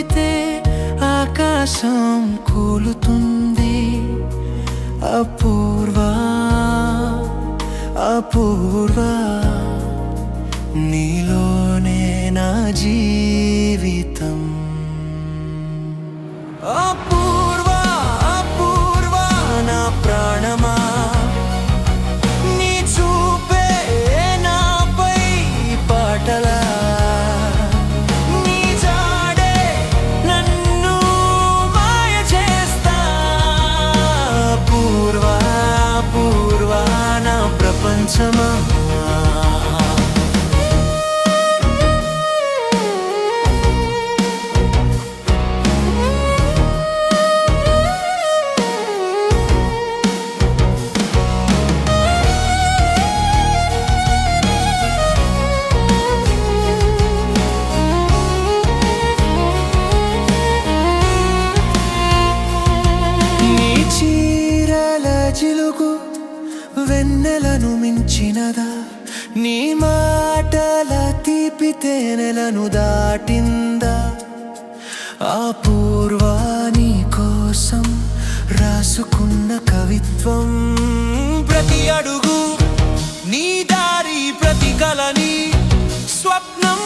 ఊపితే ఆకాశం కూలుతుంది. అపూర్వ అపూర్వ నీలోనే నా జీవితం. అపూర్వ అపూర్వ నా ప్రాణమా, నీ చూపే నాపై పాటలా, నీ జాడే నన్ను మాయ చేస్తా. అపూర్వ అపూర్వ నా ప్రపంచమా. చిలుకు వెన్నెలను మించినదా, నీ మాటల తీపి తేనెలను దాటిందా. అపూర్వ నీ కోసం రాసుకున్న కవిత్వం, ప్రతి అడుగు నీ దారి, ప్రతి కలని స్వప్నం